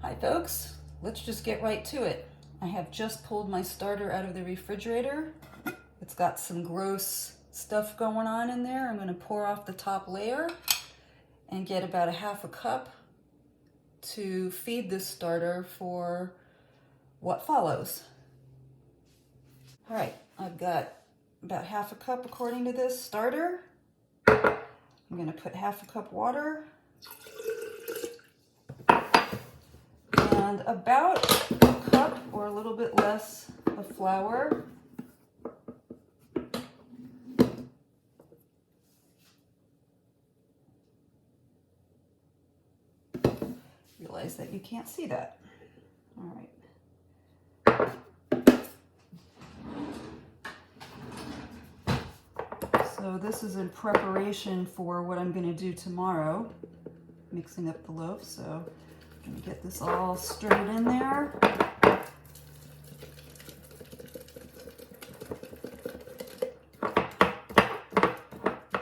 Hi folks, let's just get right to it. I have just pulled my starter out of the refrigerator. It's got some gross stuff going on in there. I'm going to pour off the top layer and get about a half a cup to feed this starter for what follows. All right, I've got about half a cup according to this starter. I'm going to put half a cup water and about a cup or a little bit less of flour. Realize that you can't see that. All right. So this is in preparation for what I'm going to do tomorrow, mixing up the loaf. So I'm going to get this all stirred in there.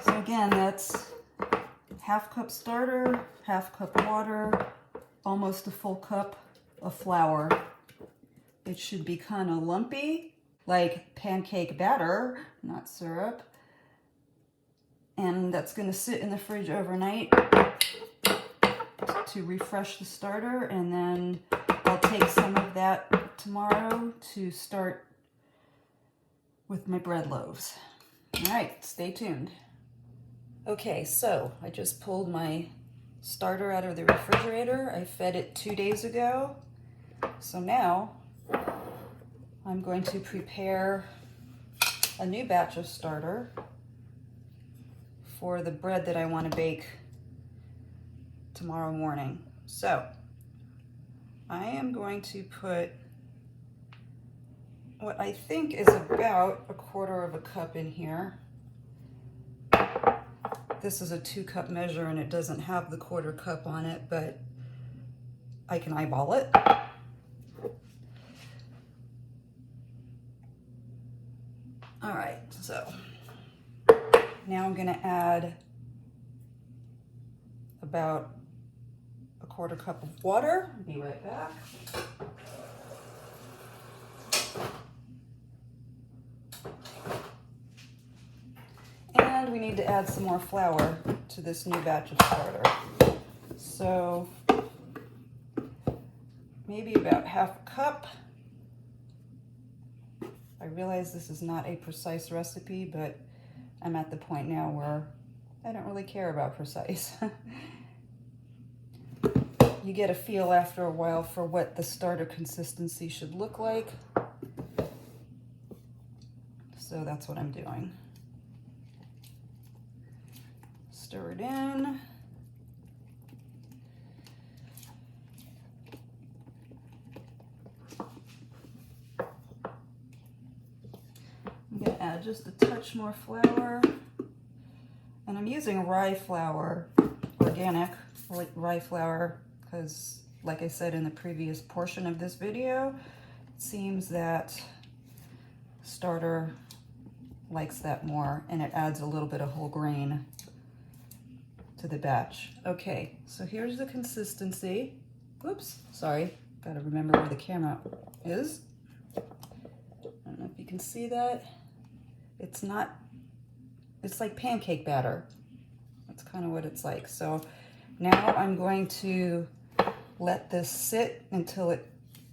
So again, that's half cup starter, half cup water, almost a full cup of flour. It should be kind of lumpy, like pancake batter, not syrup. And that's going to sit in the fridge overnight to refresh the starter, and then I'll take some of that tomorrow to start with my bread loaves. All right, stay tuned. Okay, so I just pulled my starter out of the refrigerator. I fed it 2 days ago. So now I'm going to prepare a new batch of starter for the bread that I want to bake tomorrow morning. So I am going to put what I think is about a quarter of a cup in here. This is a 2-cup measure and it doesn't have the quarter cup on it, but I can eyeball it. All right, so now I'm gonna add about a quarter cup of water. I'll be right back. And we need to add some more flour to this new batch of starter. So maybe about half a cup. I realize this is not a precise recipe, but I'm at the point now where I don't really care about precise. You get a feel after a while for what the starter consistency should look like. So that's what I'm doing. Stir it in. I'm going to add just a touch more flour. And I'm using rye flour, organic rye flour, because like I said in the previous portion of this video, it seems that starter likes that more and it adds a little bit of whole grain to the batch. Okay, so here's the consistency. Whoops, sorry, gotta remember where the camera is. I don't know if you can see that. It's like pancake batter. That's kind of what it's like. So now I'm going to let this sit until it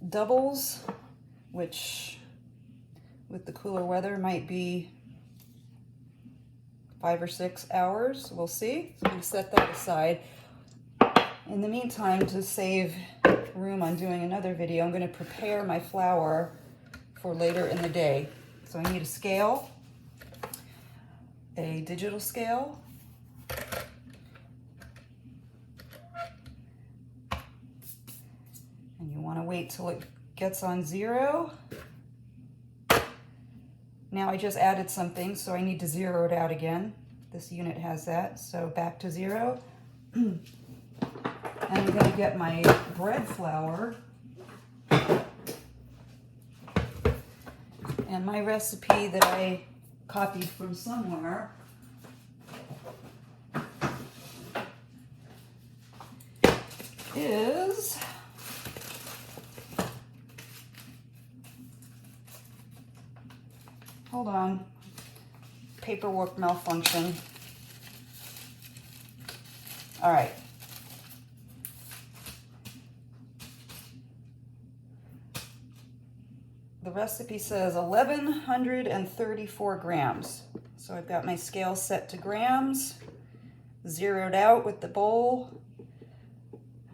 doubles, which with the cooler weather might be 5 or 6 hours. We'll see. So I'm going to set that aside. In the meantime, to save room on doing another video, I'm going to prepare my flour for later in the day. So I need a scale, a digital scale, and you want to wait till it gets on 0. Now I just added something, so I need to zero it out again. This unit has that, so back to 0. And I'm going to get my bread flour. And my recipe that I copied from somewhere is Hold on. Paperwork malfunction. All right. The recipe says 1,134 grams. So I've got my scale set to grams, zeroed out with the bowl.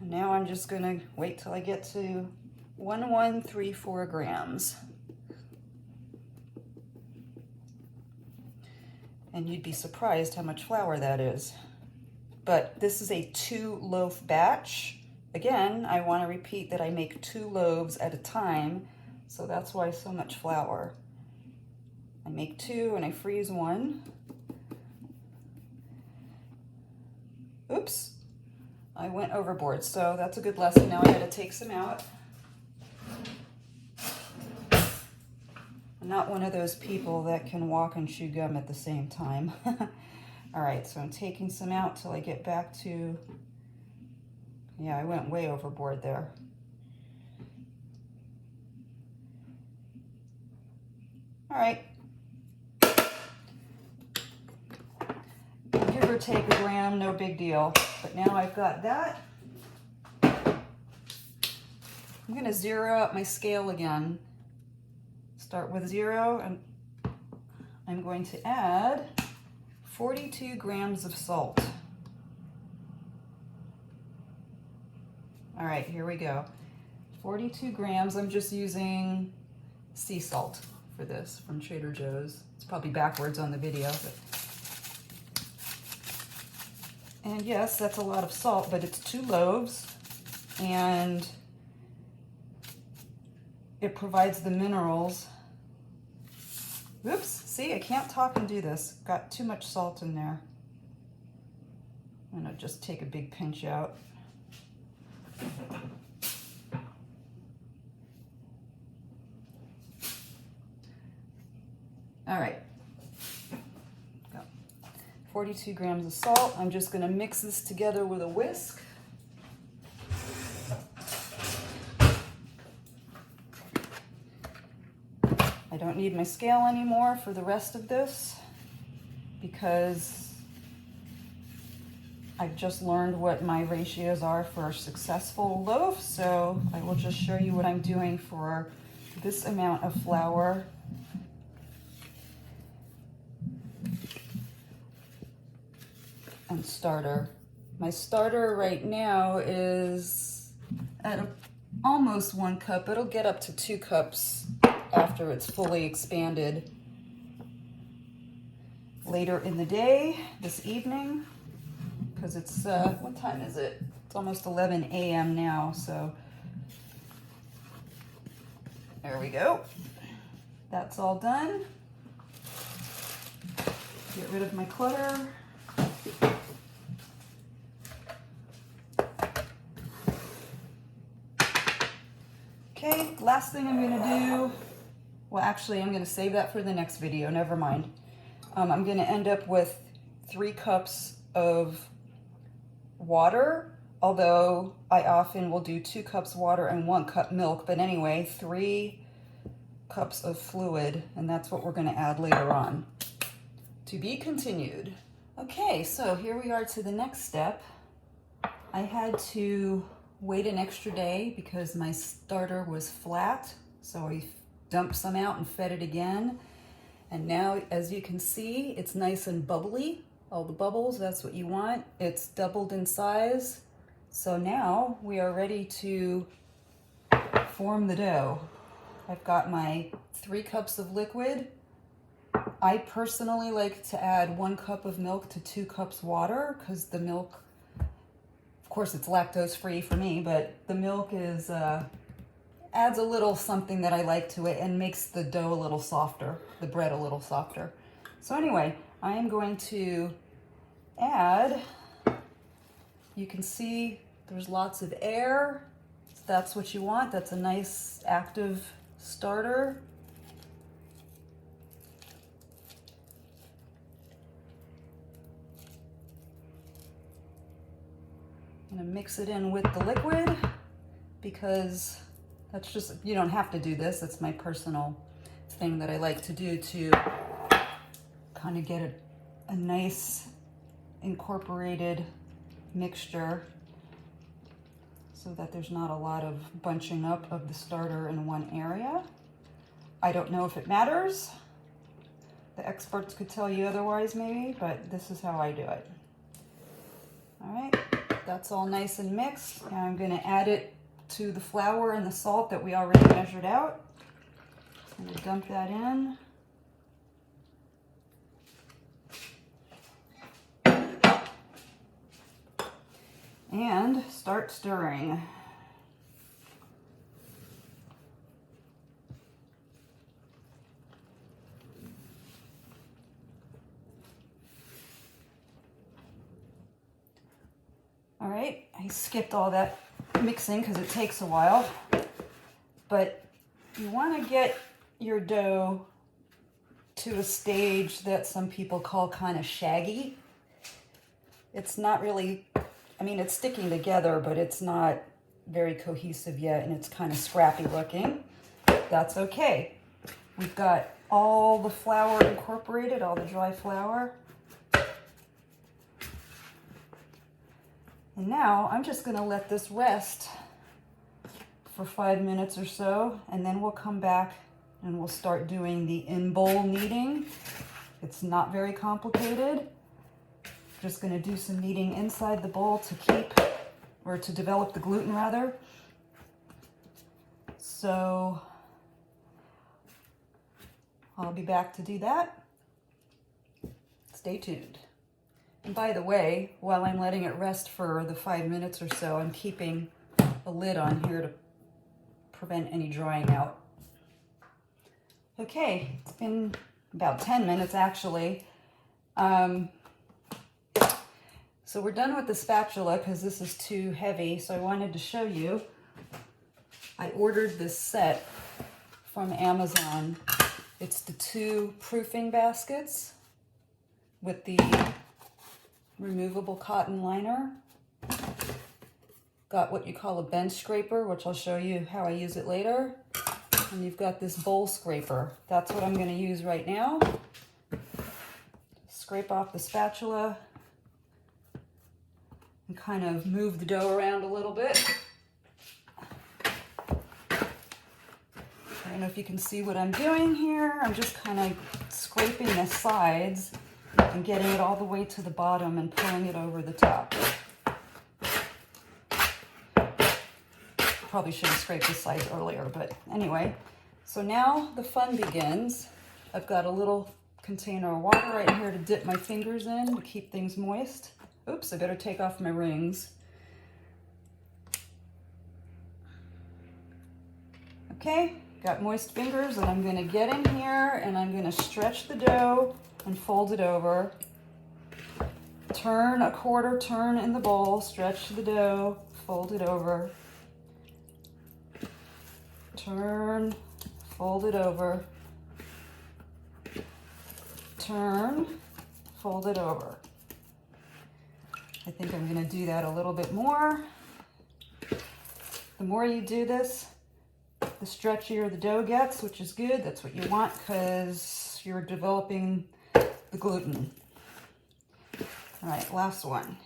And now I'm just gonna wait till I get to 1,134 grams. And you'd be surprised how much flour that is. But this is a 2-loaf batch. Again, I want to repeat that I make 2 loaves at a time, so that's why so much flour. I make 2 and I freeze 1. Oops, I went overboard, so that's a good lesson. Now I gotta take some out. I'm not one of those people that can walk and chew gum at the same time. All right, so I'm taking some out till I get back to, yeah, I went way overboard there. All right. Give or take a gram, no big deal. But now I've got that. I'm gonna zero out my scale again. Start with 0, and I'm going to add 42 grams of salt. All right, here we go. 42 grams, I'm just using sea salt for this from Trader Joe's. It's probably backwards on the video, but. And yes, that's a lot of salt, but it's 2 loaves, and it provides the minerals. Oops, see, I can't talk and do this. Got too much salt in there. I'm gonna just take a big pinch out. All right, go. 42 grams of salt. I'm just gonna mix this together with a whisk. I don't need my scale anymore for the rest of this because I've just learned what my ratios are for a successful loaf, so I will just show you what I'm doing for this amount of flour. And starter. My starter right now is at almost 1 cup. It'll get up to 2 cups after it's fully expanded later in the day, this evening, because it's, what time is it? It's almost 11 a.m. now, so there we go. That's all done. Get rid of my clutter. Okay, last thing I'm gonna do, well actually I'm gonna save that for the next video, never mind. I'm gonna end up with 3 cups of water, although I often will do 2 cups water and 1 cup milk, but anyway, 3 cups of fluid, and that's what we're gonna add later on. To be continued. Okay, so here we are to the next step. I had to wait an extra day because my starter was flat, so I dumped some out and fed it again. And now, as you can see, it's nice and bubbly. All the bubbles, that's what you want. It's doubled in size. So now we are ready to form the dough. I've got my 3 cups of liquid. I personally like to add 1 cup of milk to 2 cups water because the milk, of course it's lactose free for me, but the milk is adds a little something that I like to it and makes the dough a little softer, the bread a little softer. So anyway, I am going to add, you can see there's lots of air. So that's what you want. That's a nice active starter. I'm gonna mix it in with the liquid because that's just, you don't have to do this, it's my personal thing that I like to do to kind of get a nice incorporated mixture so that there's not a lot of bunching up of the starter in one area. I don't know if it matters. The experts could tell you otherwise maybe, but this is how I do it. All right, that's all nice and mixed. And I'm gonna add it to the flour and the salt that we already measured out. I'm gonna dump that in. And start stirring. All right, I skipped all that mixing because it takes a while, but you want to get your dough to a stage that some people call kind of shaggy. It's not really, I mean, it's sticking together, but it's not very cohesive yet, and it's kind of scrappy looking. That's okay. We've got all the flour incorporated, all the dry flour. And now I'm just gonna let this rest for 5 minutes or so, and then we'll come back and we'll start doing the in-bowl kneading. It's not very complicated. Just gonna do some kneading inside the bowl to keep, or to develop the gluten rather. So I'll be back to do that. Stay tuned. And by the way, while I'm letting it rest for the 5 minutes or so, I'm keeping a lid on here to prevent any drying out. Okay, it's been about 10 minutes actually. So we're done with the spatula because this is too heavy, so I wanted to show you. I ordered this set from Amazon. It's the 2 proofing baskets with the removable cotton liner. Got what you call a bench scraper, which I'll show you how I use it later. And you've got this bowl scraper. That's what I'm going to use right now. Scrape off the spatula and kind of move the dough around a little bit. I don't know if you can see what I'm doing here. I'm just kind of scraping the sides and getting it all the way to the bottom and pulling it over the top. Probably should have scraped the sides earlier, but anyway. So now the fun begins. I've got a little container of water right here to dip my fingers in to keep things moist. Oops, I better take off my rings. Okay, got moist fingers, and I'm gonna get in here and I'm gonna stretch the dough and fold it over. Turn a quarter turn in the bowl, stretch the dough, fold it over. Turn, fold it over. Turn, fold it over. I think I'm going to do that a little bit more. The more you do this, the stretchier the dough gets, which is good. That's what you want because you're developing the gluten. All right, last one.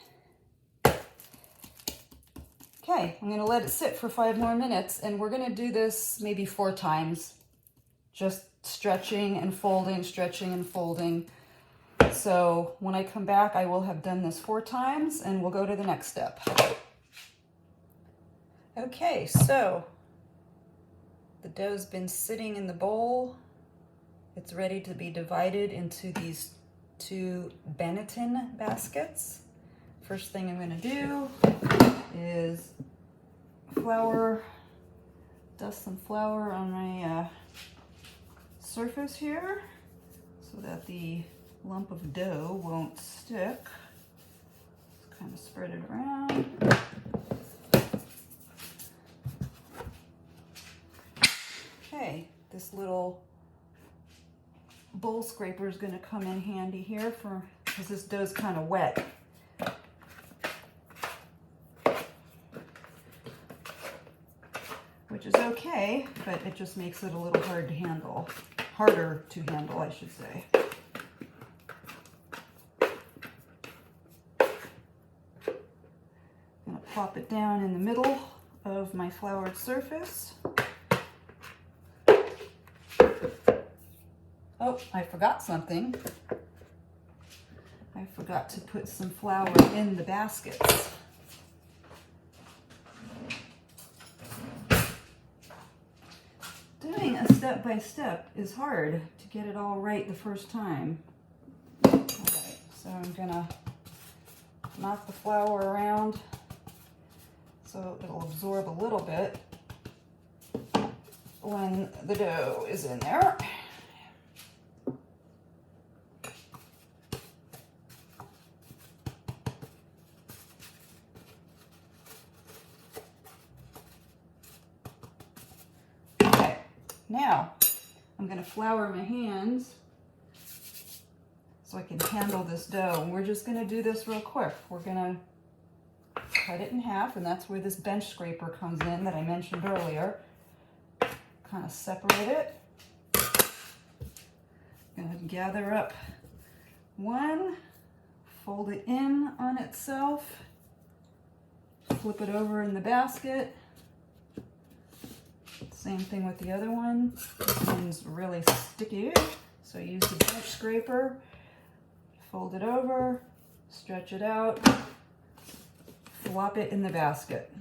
Okay, I'm going to let it sit for 5 more minutes, and we're going to do this maybe 4 times. Just stretching and folding, stretching and folding. So when I come back, I will have done this 4 times, and we'll go to the next step. Okay, so the dough's been sitting in the bowl. It's ready to be divided into these 2 Benetton baskets. First thing I'm going to do is dust some flour on my surface here so that the lump of dough won't stick. Just kind of spread it around. Okay, this little bowl scraper is going to come in handy here because this dough's kind of wet. Which is okay, but it just makes it a little hard harder to handle, I should say. I'm going to plop it down in the middle of my floured surface. Oh, I forgot something. I forgot to put some flour in the baskets. Doing a step-by-step is hard to get it all right the first time. All right, so I'm gonna knock the flour around so it'll absorb a little bit when the dough is in there. Now, I'm going to flour my hands so I can handle this dough. And we're just going to do this real quick. We're going to cut it in half, and that's where this bench scraper comes in that I mentioned earlier. Kind of separate it. I'm going to gather up one, fold it in on itself, flip it over in the basket. Same thing with the other one. This one's really sticky, so use the bench scraper, fold it over, stretch it out, flop it in the basket.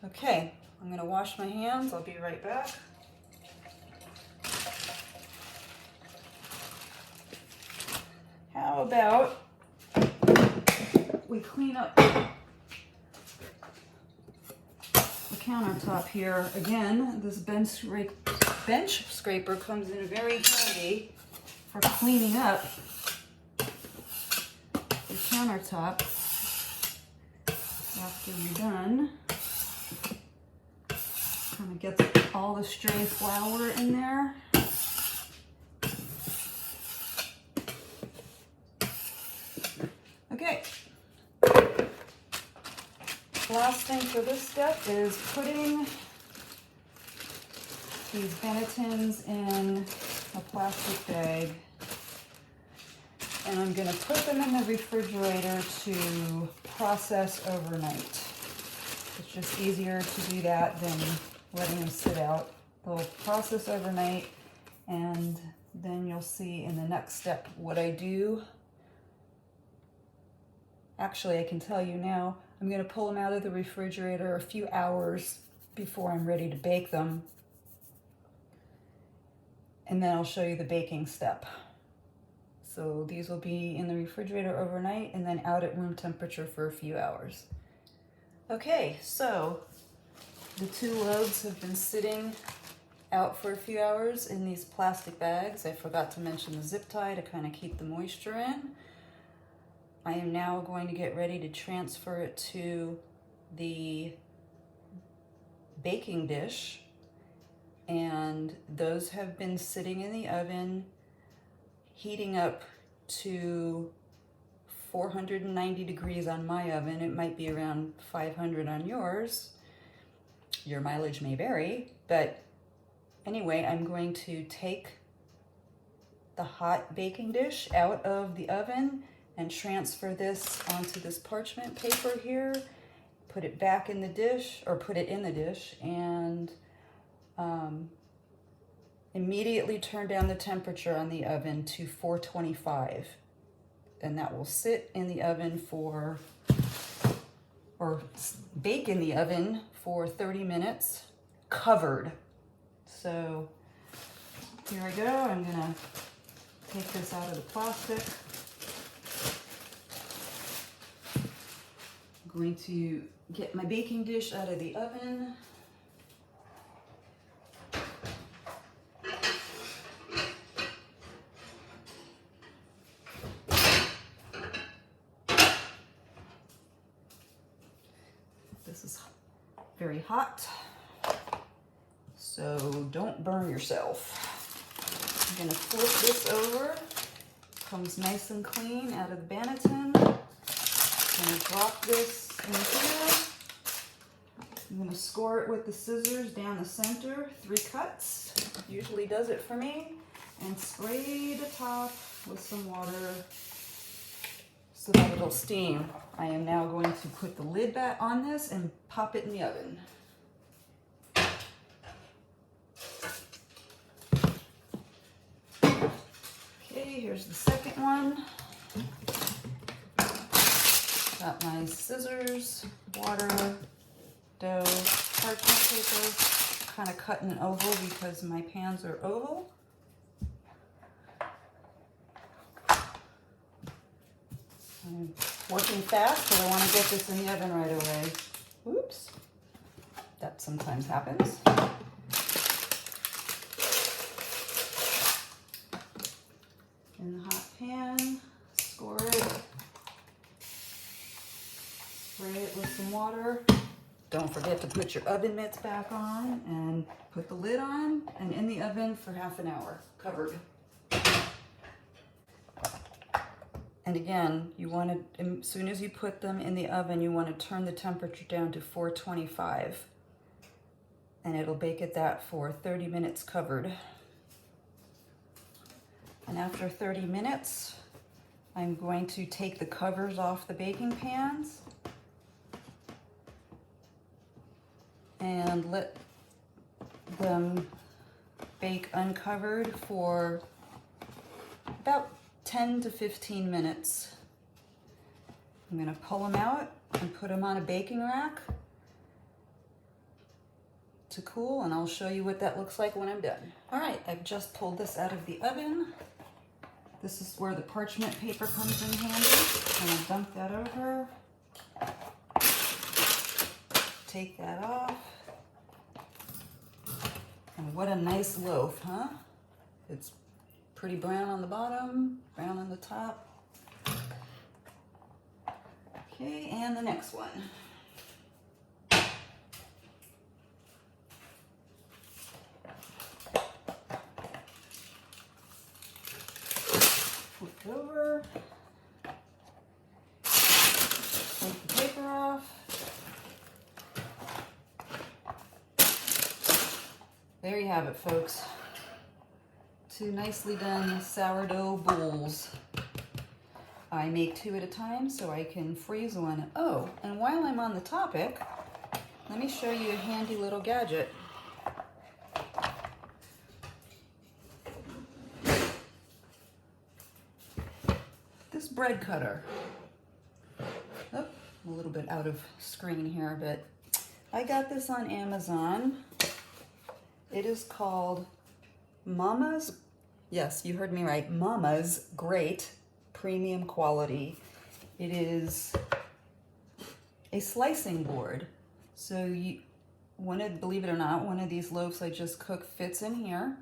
Okay, I'm going to wash my hands. I'll be right back. How about we clean up countertop here. Again, this bench scraper comes in very handy for cleaning up the countertop after you're done. Kind of gets all the stray flour in there. Okay. Last thing for this step is putting these bannetons in a plastic bag, and I'm going to put them in the refrigerator to process overnight. It's just easier to do that than letting them sit out. They'll process overnight, and then you'll see in the next step what I do. Actually, I can tell you now, I'm going to pull them out of the refrigerator a few hours before I'm ready to bake them. And then I'll show you the baking step. So these will be in the refrigerator overnight and then out at room temperature for a few hours. Okay, so the 2 loaves have been sitting out for a few hours in these plastic bags. I forgot to mention the zip tie to kind of keep the moisture in. I am now going to get ready to transfer it to the baking dish, and those have been sitting in the oven heating up to 490 degrees on my oven. It might be around 500 on yours. Your mileage may vary, but anyway, I'm going to take the hot baking dish out of the oven and transfer this onto this parchment paper here, put it back in the dish, or put it in the dish, and immediately turn down the temperature on the oven to 425. And that will sit in the oven for, or bake in the oven for 30 minutes, covered. So here I go. I'm gonna take this out of the plastic. Going to get my baking dish out of the oven. This is very hot, so don't burn yourself. I'm gonna flip this over. Comes nice and clean out of the banneton. I'm gonna drop this in here. I'm going to score it with the scissors down the center, 3 cuts. Usually does it for me. And spray the top with some water so that it'll steam. I am now going to put the lid back on this and pop it in the oven. Okay, here's the second one. Got my scissors, water, dough, parchment paper, kind of cut in an oval because my pans are oval. I'm working fast because I want to get this in the oven right away. Oops, that sometimes happens. In the hot pan, score it, spray it with some water. Don't forget to put your oven mitts back on and put the lid on and in the oven for half an hour, covered. And again, you want to, as soon as you put them in the oven, you want to turn the temperature down to 425. And it'll bake at that for 30 minutes covered. And after 30 minutes, I'm going to take the covers off the baking pans and let them bake uncovered for about 10 to 15 minutes. I'm going to pull them out and put them on a baking rack to cool, and I'll show you what that looks like when I'm done. All right, I've just pulled this out of the oven. This is where the parchment paper comes in handy. I'm going to dump that over. Take that off. And what a nice loaf, huh? It's pretty brown on the bottom, brown on the top. Okay, and the next one. Flip it over. Take the paper off. There you have it, folks. 2 nicely done sourdough bowls. I make 2 at a time so I can freeze one. Oh, and while I'm on the topic, let me show you a handy little gadget. This bread cutter. Oh, a little bit out of screen here, but I got this on Amazon. It is called Mama's, yes, you heard me right, Mama's Great Premium Quality. It is a slicing board. So believe it or not, one of these loaves I just cooked fits in here.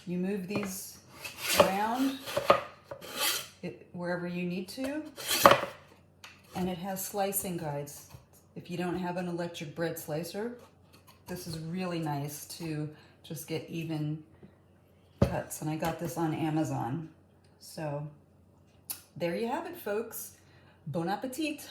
You move these around wherever you need to, and it has slicing guides. If you don't have an electric bread slicer, this is really nice to just get even cuts. And I got this on Amazon. So there you have it, folks. Bon appetit.